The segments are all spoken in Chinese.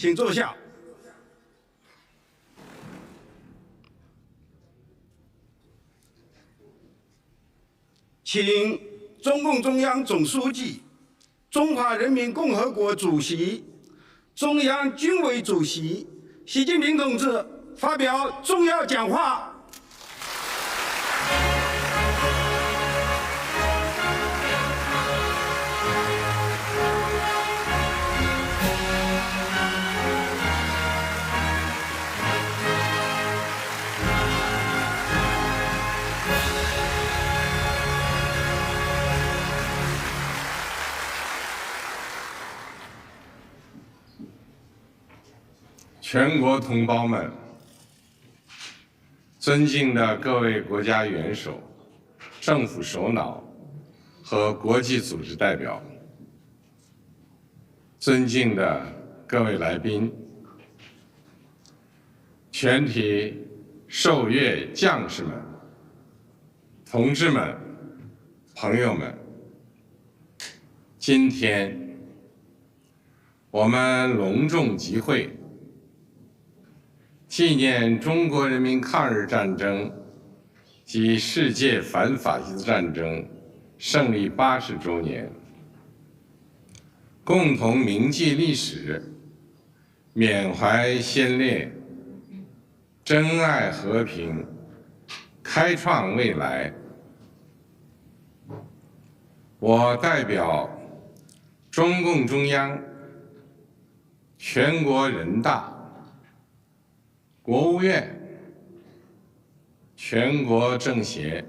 请坐下。请中共中央总书记、中华人民共和国主席、中央军委主席习近平同志发表重要讲话。全国同胞们，尊敬的各位国家元首、政府首脑和国际组织代表，尊敬的各位来宾，全体受阅将士们、同志们、朋友们，今天我们隆重集会，纪念中国人民抗日战争及世界反法西斯战争胜利80周年，共同铭记历史，缅怀先烈，珍爱和平，开创未来。我代表中共中央、全国人大、国务院、全国政协、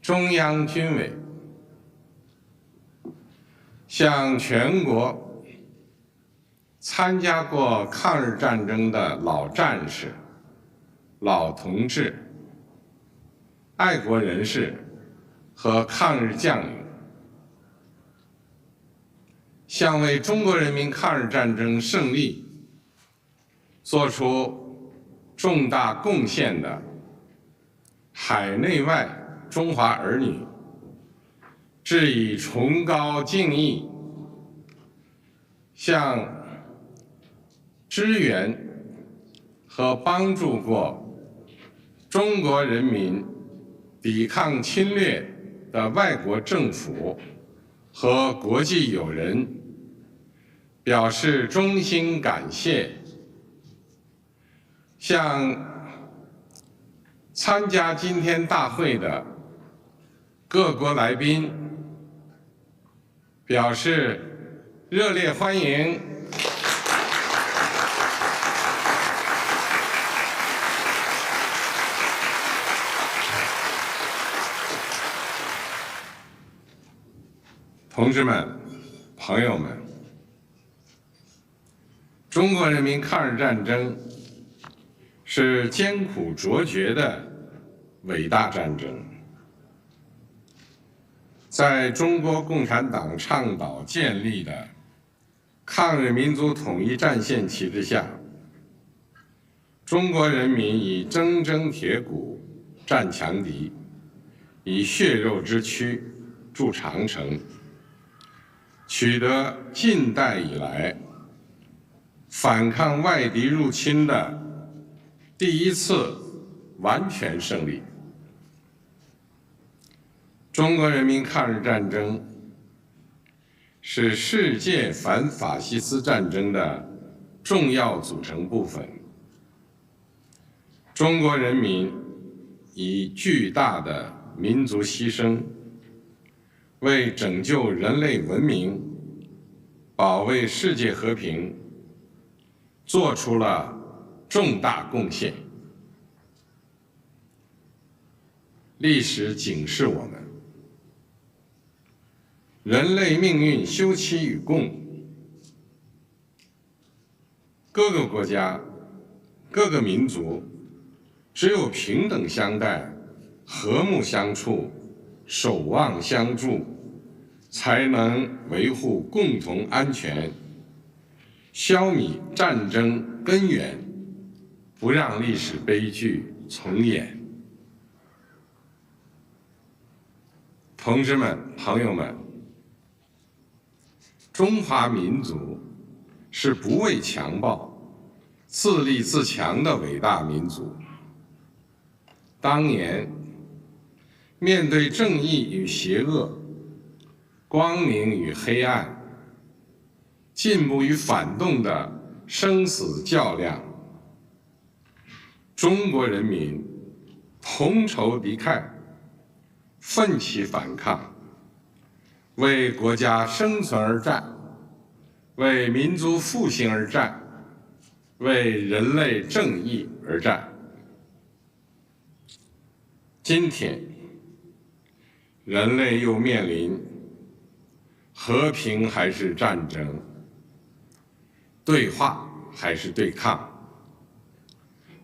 中央军委，向全国参加过抗日战争的老战士、老同志、爱国人士和抗日将领，向为中国人民抗日战争胜利做出重大贡献的海内外中华儿女，致以崇高敬意，向支援和帮助过中国人民抵抗侵略的外国政府和国际友人表示衷心感谢，向参加今天大会的各国来宾表示热烈欢迎。同志们、朋友们，中国人民抗日战争是艰苦卓绝的伟大战争。在中国共产党倡导建立的抗日民族统一战线旗帜下，中国人民以铮铮铁骨战强敌，以血肉之躯筑长城，取得近代以来反抗外敌入侵的第一次完全胜利。中国人民抗日战争是世界反法西斯战争的重要组成部分。中国人民以巨大的民族牺牲，为拯救人类文明、保卫世界和平，做出了重大贡献。历史警示我们，人类命运休戚与共，各个国家、各个民族只有平等相待、和睦相处、守望相助，才能维护共同安全，消弭战争根源，不让历史悲剧重演。同志们、朋友们，中华民族是不畏强暴、自立自强的伟大民族。当年，面对正义与邪恶、光明与黑暗、进步与反动的生死较量，中国人民同仇敌忾，奋起反抗，为国家生存而战，为民族复兴而战，为人类正义而战。今天，人类又面临和平还是战争，对话还是对抗，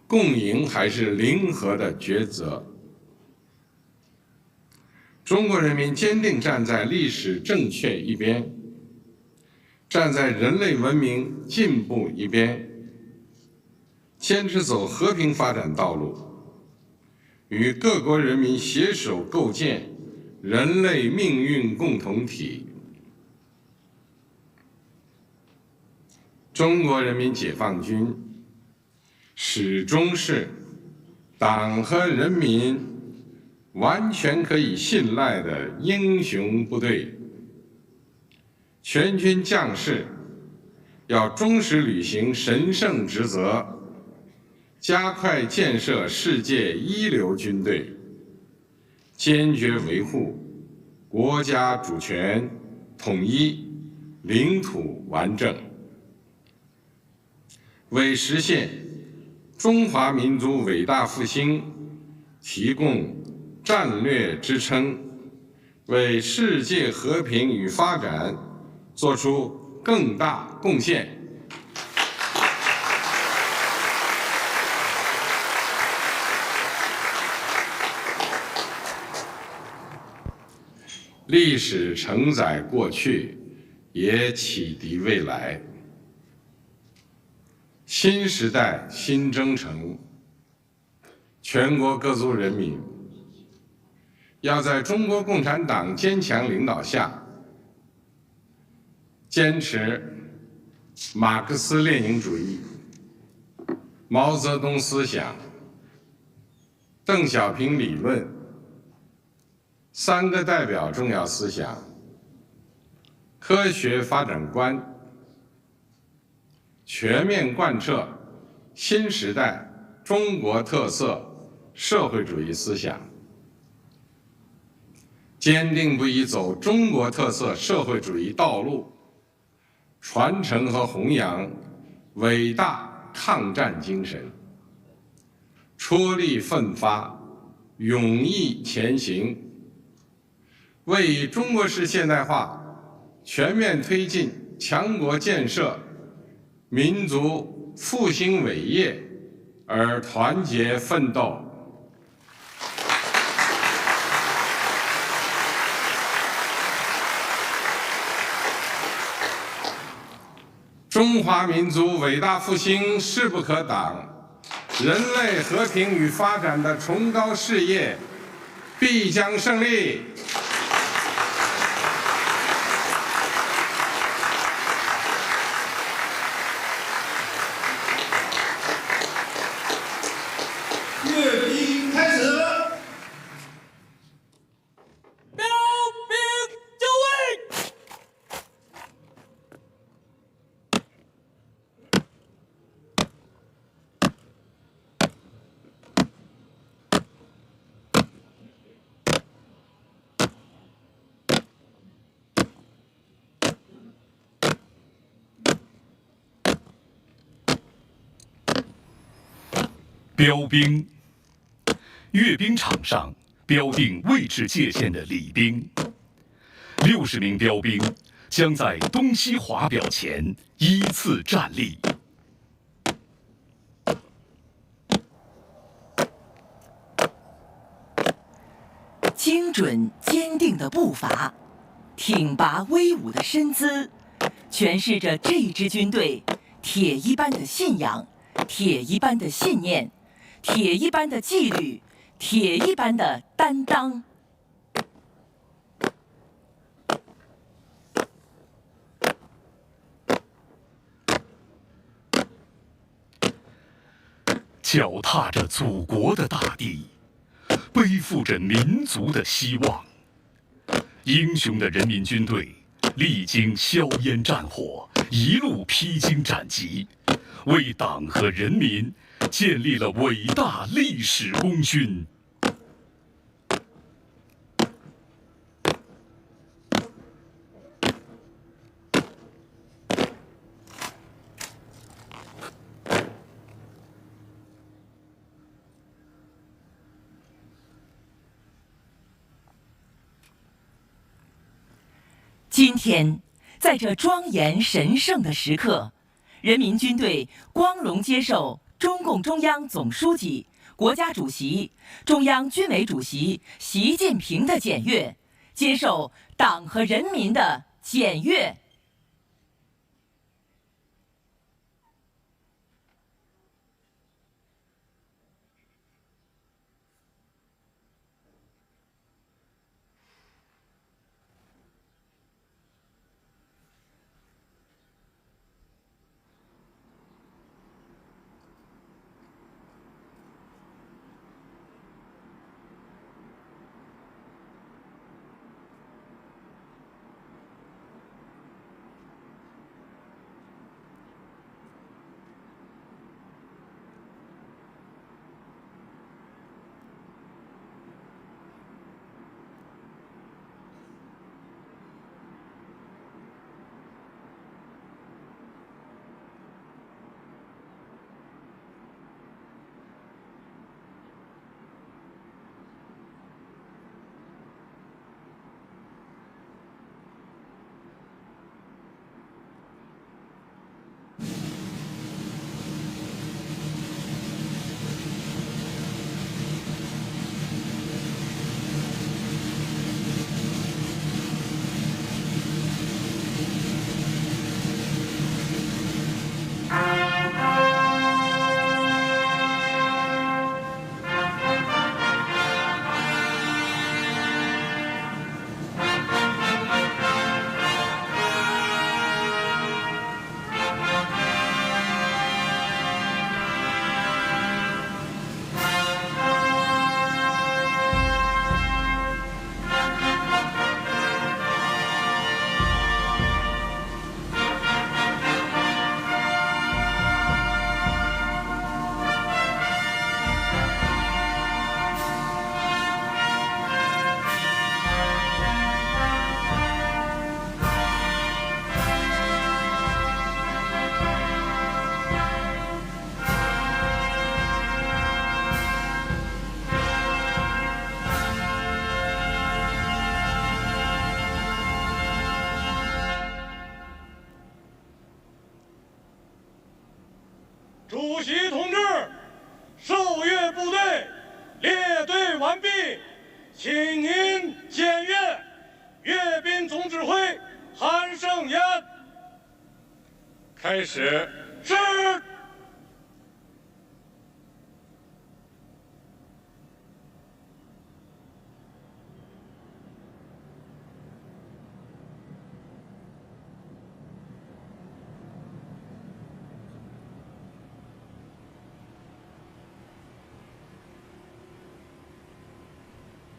共赢还是零和的抉择。中国人民坚定站在历史正确一边，站在人类文明进步一边，坚持走和平发展道路，与各国人民携手构建人类命运共同体。中国人民解放军始终是党和人民完全可以信赖的英雄部队。全军将士要忠实履行神圣职责，加快建设世界一流军队，坚决维护国家主权、统一、领土完整，为实现中华民族伟大复兴提供战略支撑，为世界和平与发展做出更大贡献。历史承载过去，也启迪未来。新时代新征程，全国各族人民要在中国共产党坚强领导下，坚持马克思列宁主义、毛泽东思想、邓小平理论、三个代表重要思想、科学发展观，全面贯彻新时代中国特色社会主义思想，坚定不移走中国特色社会主义道路，传承和弘扬伟大抗战精神，出力奋发，勇毅前行，为中国式现代化全面推进强国建设、民族复兴伟业而团结奋斗。中华民族伟大复兴势不可挡，人类和平与发展的崇高事业必将胜利。阅兵开始。标兵就位。标兵，阅兵场上标定位置界限的礼兵，60名标兵将在东西华表前依次站立。精准坚定的步伐，挺拔威武的身姿，诠释着这支军队铁一般的信仰、铁一般的信念、铁一般的纪律、铁一般的担当。脚踏着祖国的大地，背负着民族的希望。英雄的人民军队历经硝烟战火，一路披荆斩棘，为党和人民建立了伟大历史功勋。今天，在这庄严神圣的时刻，人民军队光荣接受中共中央总书记、国家主席、中央军委主席习近平的检阅，接受党和人民的检阅。主席同志，受阅部队列队完毕，请您检阅。阅兵总指挥韩盛言。开始。是。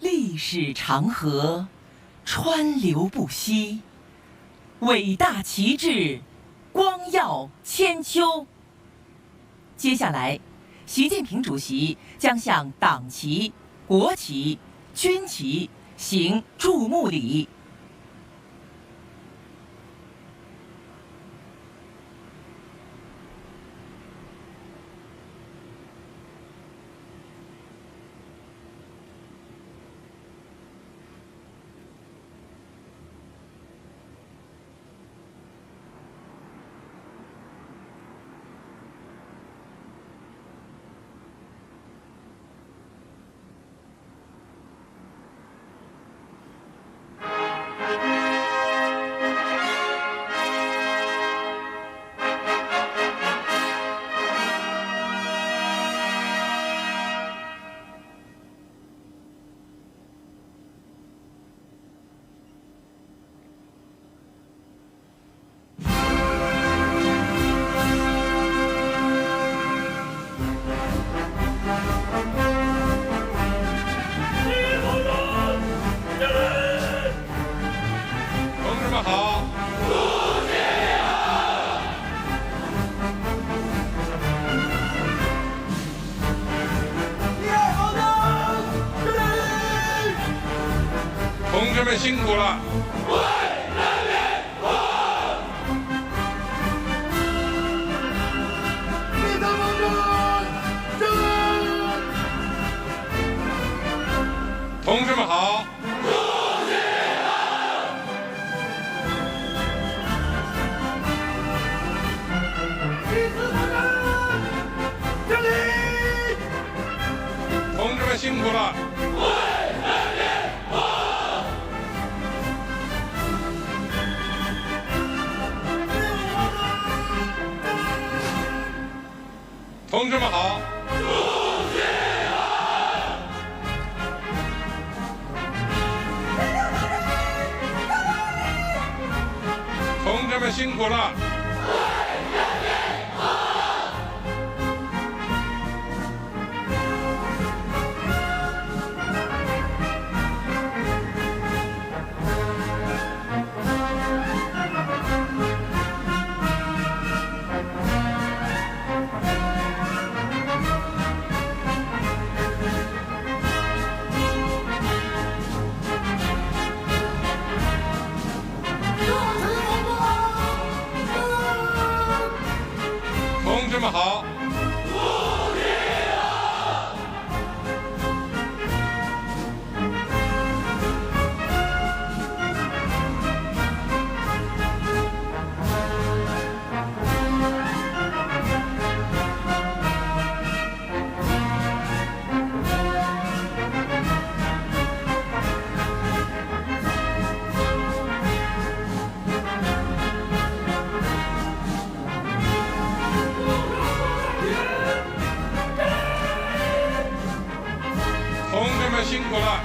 历史长河川流不息，伟大旗帜光耀千秋。接下来，习近平主席将向党旗、国旗、军旗行注目礼。同志们辛苦了！同志们好！同志们辛苦了！同志们好！同志们辛苦了！同志们好！同志们辛苦了！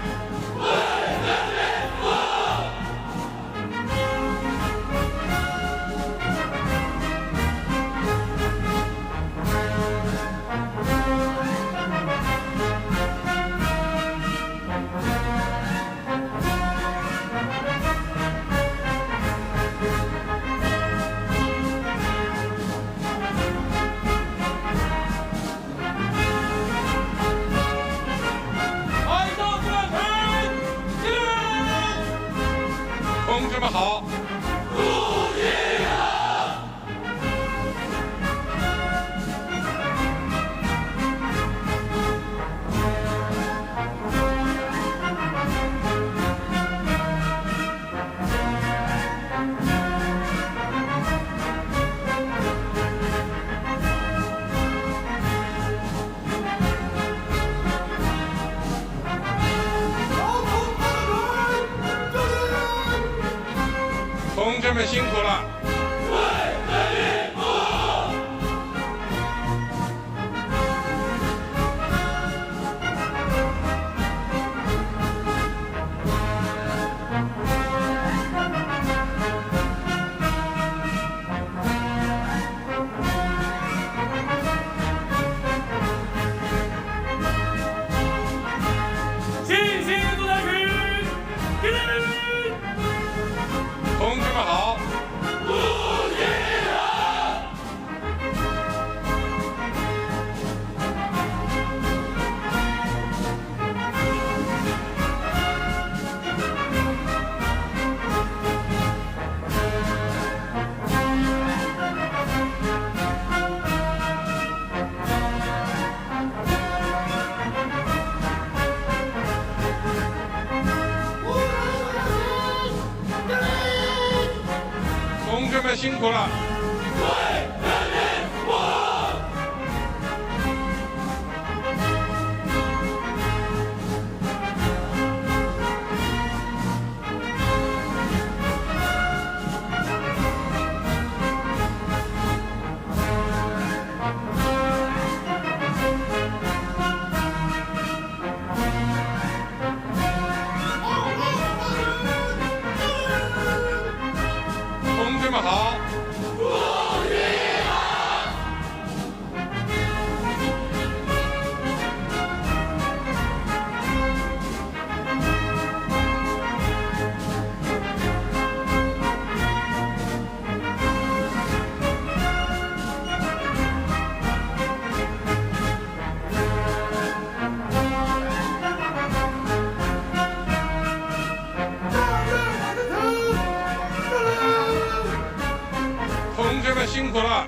同志们好！同志们辛苦了！谢谢杜大勋，同志们好！同志们辛苦了！同志们好！辛苦了。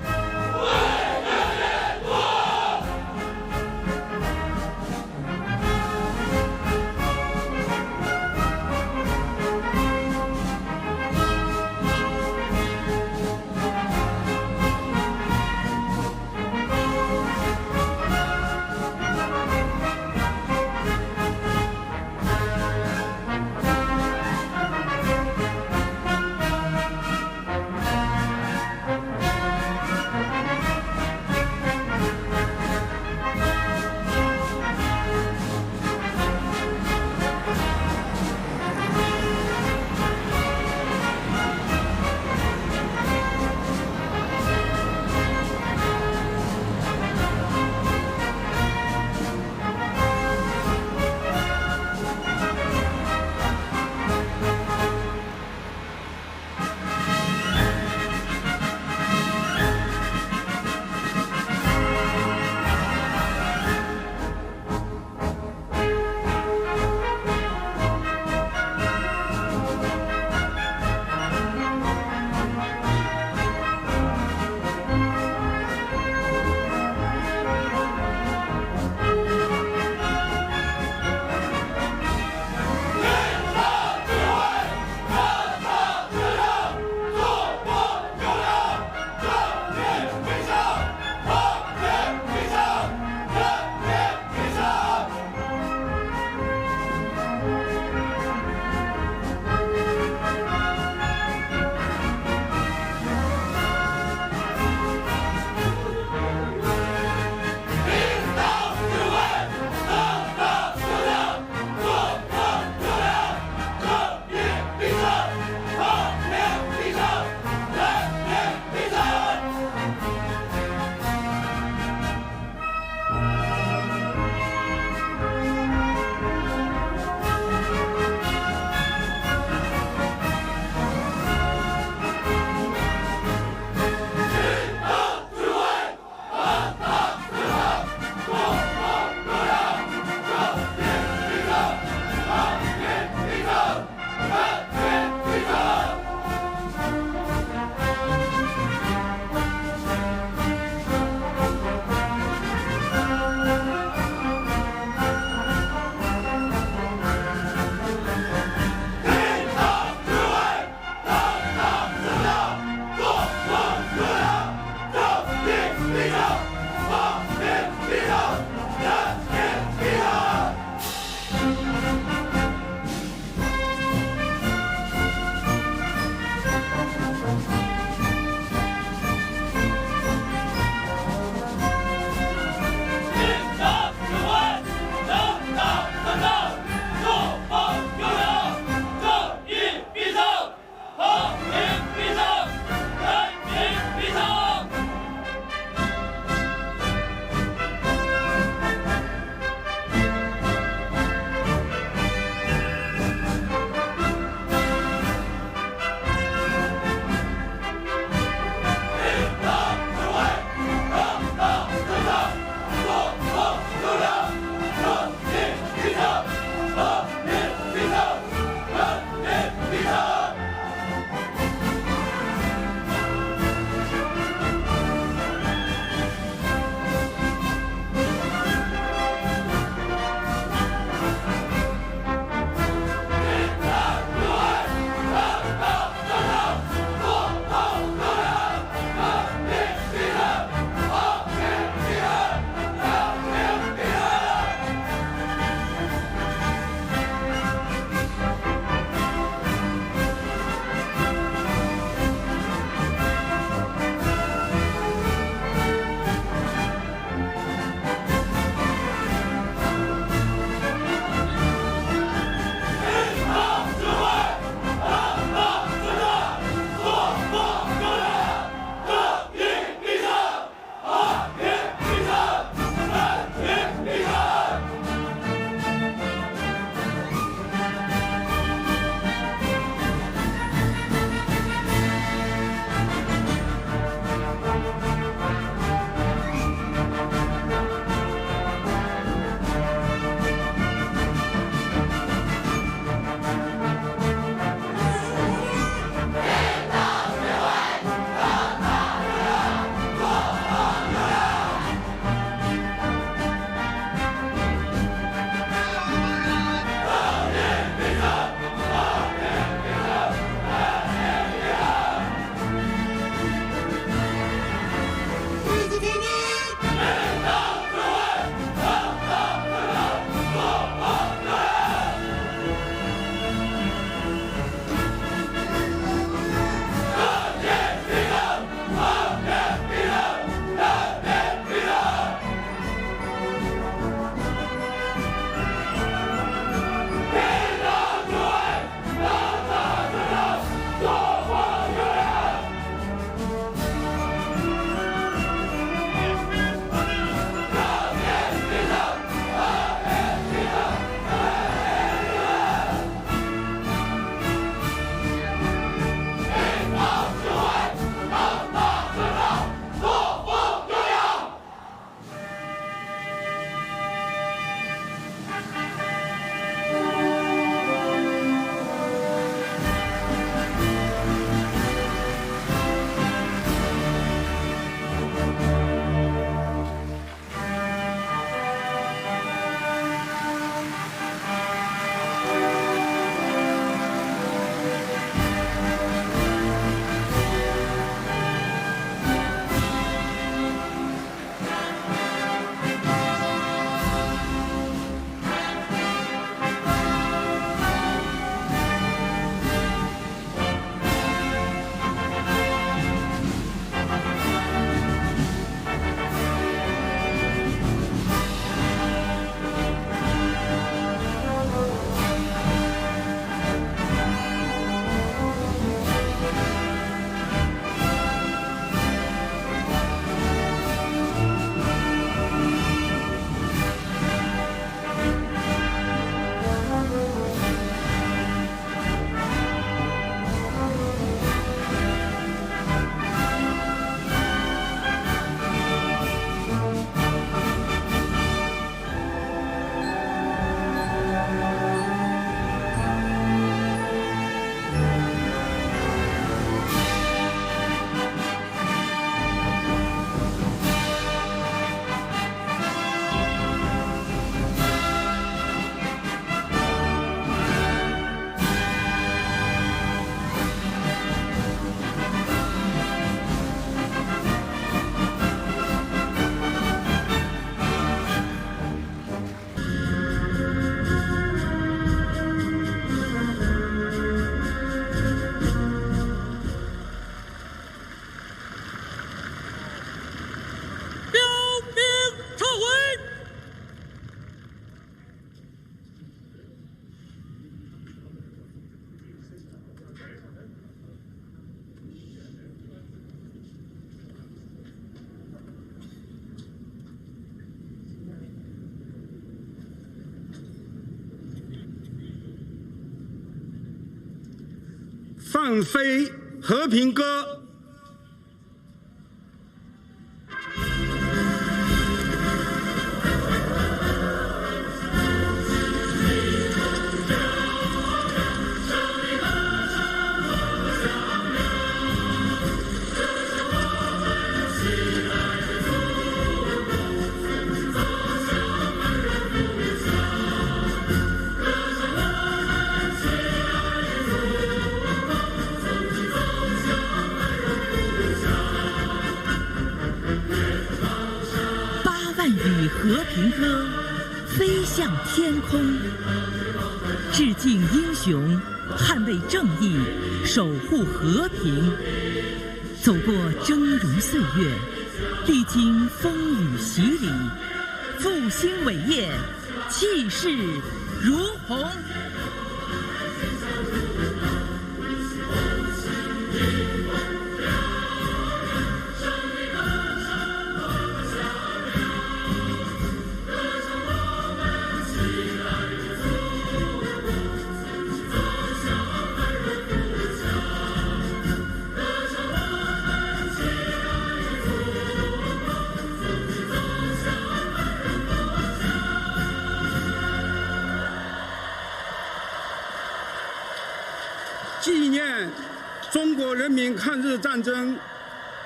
放飞和平歌。和平歌飞向天空，致敬英雄，捍卫正义，守护和平。走过峥嵘岁月，历经风雨洗礼，复兴伟业，气势如虹。纪念中国人民抗日战争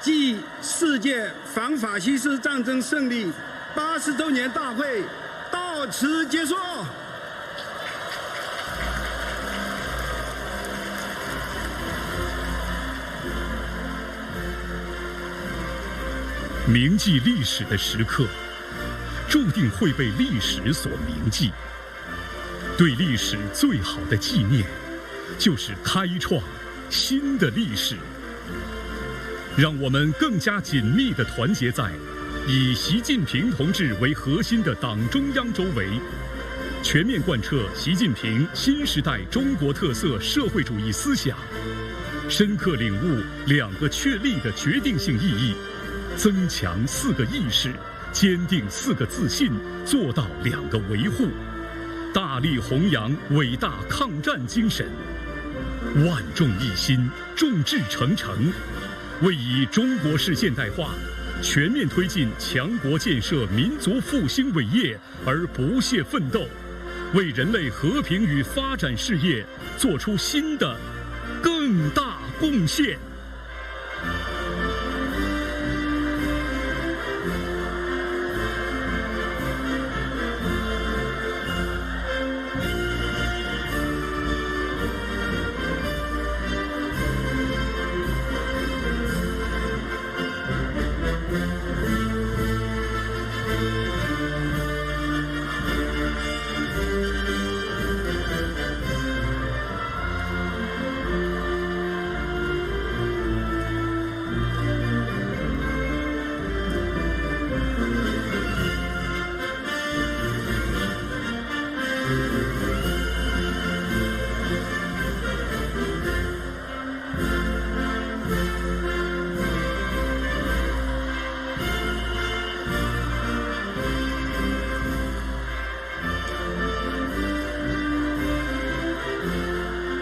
暨世界反法西斯战争胜利80周年大会到此结束。铭记历史的时刻，注定会被历史所铭记。对历史最好的纪念，就是开创新的历史。让我们更加紧密地团结在以习近平同志为核心的党中央周围，全面贯彻习近平新时代中国特色社会主义思想，深刻领悟2个确立的决定性意义，增强4个意识，坚定4个自信，做到2个维护，大力弘扬伟大抗战精神，万众一心，众志成城，为以中国式现代化全面推进强国建设民族复兴伟业而不懈奋斗，为人类和平与发展事业做出新的更大贡献。